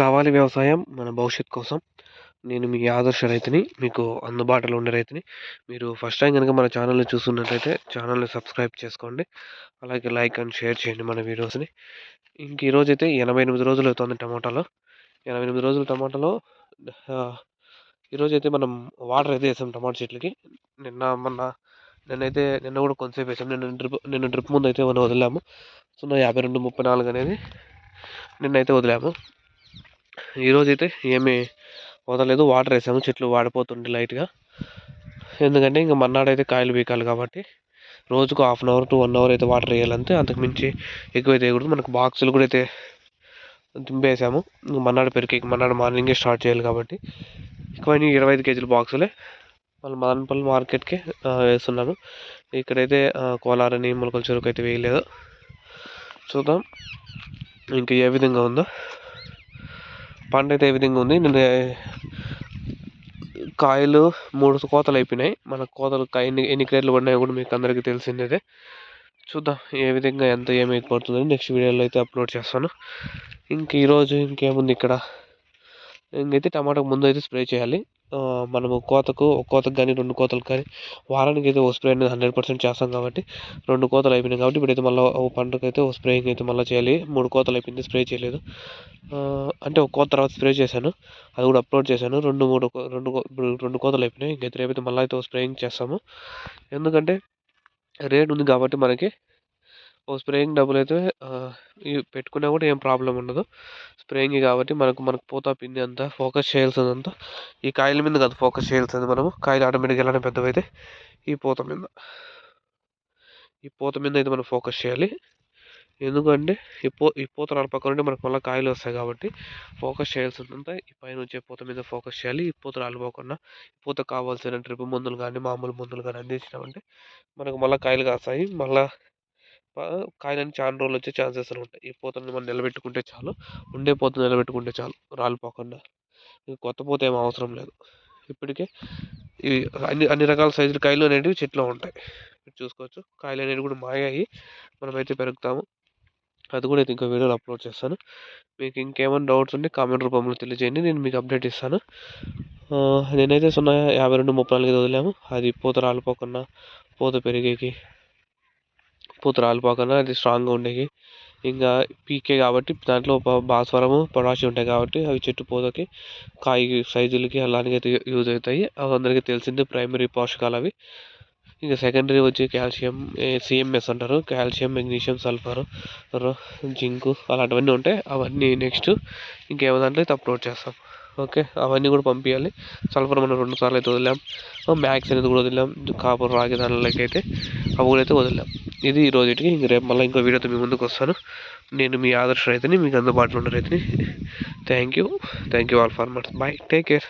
కావాలి వ్యవసాయం మన భవిష్యత్ కోసం. నేను మీ ఆదర్శ రైతుని. మీకు అందుబాటులో ఉండే రైతుని. మీరు ఫస్ట్ టైం గనుక మన ఛానల్‌ని చూస్తున్నట్లయితే ఛానల్‌ని సబ్స్క్రైబ్ చేసుకోండి. అలాగే లైక్ అండ్ షేర్ చేయండి మన వీడియోస్‌ని. ఈరోజైతే 88 రోజులవుతుంది టమాటాలో. 88 రోజులు టమాటాలో ఆహ్, ఈరోజైతే మనం వాటర్ అయితే ఏసాం టమాటా చెట్లకి. నిన్న, మొన్న నిన్న కూడా కొంతసేపు ఏసాం. నిన్న డ్రిప్ ముందైతే మనం వదిలాము. 0.52, 34 అనేది నిన్నైతే వదిలాము. ఈరోజైతే ఏమీ వదలలేదు. వాటర్ వేసాము. చెట్లు వాడిపోతుండే లైట్‌గా. ఎందుకంటే ఇంక మర్నాడైతే కాయలు పీకాలి కాబట్టి రోజుకు half an hour to 1 hour అయితే వాటర్ వేయాలంతే. అంతకు మించి ఎక్కువైతే వేయకూడదు. మనకు బాక్సులు కూడా అయితే దింపేసాము. మర్నాడు మార్నింగే స్టార్ట్ చేయాలి కాబట్టి ఎక్కువైనా 25 కేజీల బాక్సులే మళ్ళీ మదనపల్లి మార్కెట్‌కి వేస్తున్నాను. ఇక్కడైతే కోలారని, మొలకల చెరుకు అయితే వేయలేదు. చూద్దాం ఇంకా ఏ విధంగా ఉందో. పంట అయితే ఏ విధంగా ఉంది. నిన్న కాయలు 3 కోతలు అయిపోయినాయి. మన కోతలు ఎన్ని క్రేట్లు పడినాయో కూడా మీకు అందరికీ తెలిసిందే. చూద్దాం ఏ విధంగా ఏమి పడుతుందని నెక్స్ట్ వీడియోలో అయితే అప్లోడ్ చేస్తాను. ఈరోజు ఇంకేముంది ఇక్కడ. ఇంకైతే టమాటాకు ముందు అయితే స్ప్రే చేయాలి. మనము కోతకు కానీ 2 కోతలకు కానీ వారానికి అయితే ఓ స్ప్రే అనేది 100% చేస్తాం కాబట్టి 2 కోతలు అయిపోయినాయి కాబట్టి ఇప్పుడైతే మళ్ళీ ఓ పంటకైతే ఓ స్ప్రేయింగ్ అయితే మళ్ళీ చేయాలి. 3 కోతలు అయిపోయింది, స్ప్రే చేయలేదు. అంటే ఒక కోత తర్వాత స్ప్రే చేశాను, అది కూడా అప్లోడ్ చేశాను. 2 కోతలు అయిపోయినాయి. ఇంకైతే రేపైతే మళ్ళీ అయితే ఓ స్ప్రేయింగ్ చేస్తాము. ఎందుకంటే రేట్ ఉంది కాబట్టి మనకి ఓ స్ప్రేయింగ్ డబ్బులు అయితే పెట్టుకున్నా కూడా ఏం ప్రాబ్లం ఉండదు. స్ప్రేయింగ్ కాబట్టి మనకు పూత పిండి అంతా ఫోకస్ చేయాల్సిందంతా ఈ కాయల మీద కాదు ఫోకస్ చేయాల్సింది మనము. కాయలు ఆటోమేటిక్గా ఎలానే పెద్దవైతే ఈ పూత మీద అయితే మనం ఫోకస్ చేయాలి. ఎందుకంటే ఈ పూత రాలిపోక ఉంటే మనకు మళ్ళీ కాయలు వస్తాయి కాబట్టి ఫోకస్ చేయాల్సిందంతా ఈ పైన వచ్చే పూత మీద ఫోకస్ చేయాలి. ఈ పూత రాలిపోకుండా పూత కావాల్సిన డ్రిప్ మందులు కానీ మామూలు మందులు కానీ అందించినామంటే మనకు మళ్ళీ కాయలు కాస్తాయి. మళ్ళీ కాయలన్నీ చాలా రోజులు వచ్చే ఛాన్సెస్ ఉంటాయి. ఈ పూతని మనం నిలబెట్టుకుంటే చాలు. ఉండే పూతను నిలబెట్టుకుంటే చాలు రాలిపోకుండా. కొత్త పూత ఏం అవసరం లేదు. ఇప్పటికే ఈ అన్ని రకాల సైజుల కాయలు అనేటివి చెట్లో ఉంటాయి. మీరు చూసుకోవచ్చు. కాయలు అనేవి కూడా మాగాయి. మనమైతే పెరుగుతాము. అది కూడా అయితే ఇంకో వీడియోలో అప్లోడ్ చేస్తాను. మీకు ఇంకేమైనా డౌట్స్ ఉంటే కామెంట్ రూపంలో తెలియజేయండి. నేను మీకు అప్డేట్ ఇస్తాను. నేనైతే 0.52, 34 వదిలాము. అది పూత రాలిపోకుండా పూత పెరిగేకి పూత రాలిపోకుండా అది స్ట్రాంగ్గా ఉండేవి. ఇంకా పీకే కాబట్టి దాంట్లో భాస్వరము, పొటాషియం ఉంటాయి కాబట్టి అవి చెట్టు పూతకి కాయ సైజులకి అలాగే అయితే యూజ్ అవుతాయి. అవి అందరికీ తెలిసిందే ప్రైమరీ పోషకాలు అవి. ఇంకా సెకండరీ వచ్చి కాల్షియం, సిఎంఎస్ అంటారు. కాల్షియం, మెగ్నీషియం, సల్ఫర్, జింకు అలాంటివన్నీ ఉంటాయి. అవన్నీ నెక్స్ట్ ఇంకేమో దాంట్లో అయితే అప్లోడ్ చేస్తాం. ఓకే, అవన్నీ కూడా పంపించాలి. సల్ఫర్ మనం 2 సార్లు అయితే వదిలాం. మ్యాక్స్ అనేది కూడా వదిలాం. కాపర్, రాగి దానిలోకి అయితే అవి కూడా అయితే వదిలాం. ఇది ఈ రోజుకి. రేపు మళ్ళీ ఇంకో వీడియోతో మీ ముందుకు వస్తాను. నేను మీ ఆదర్శ రైతుని, మీకు అందుబాటులో ఉన్న రైతుని. Thank you all farmers. Bye, take care.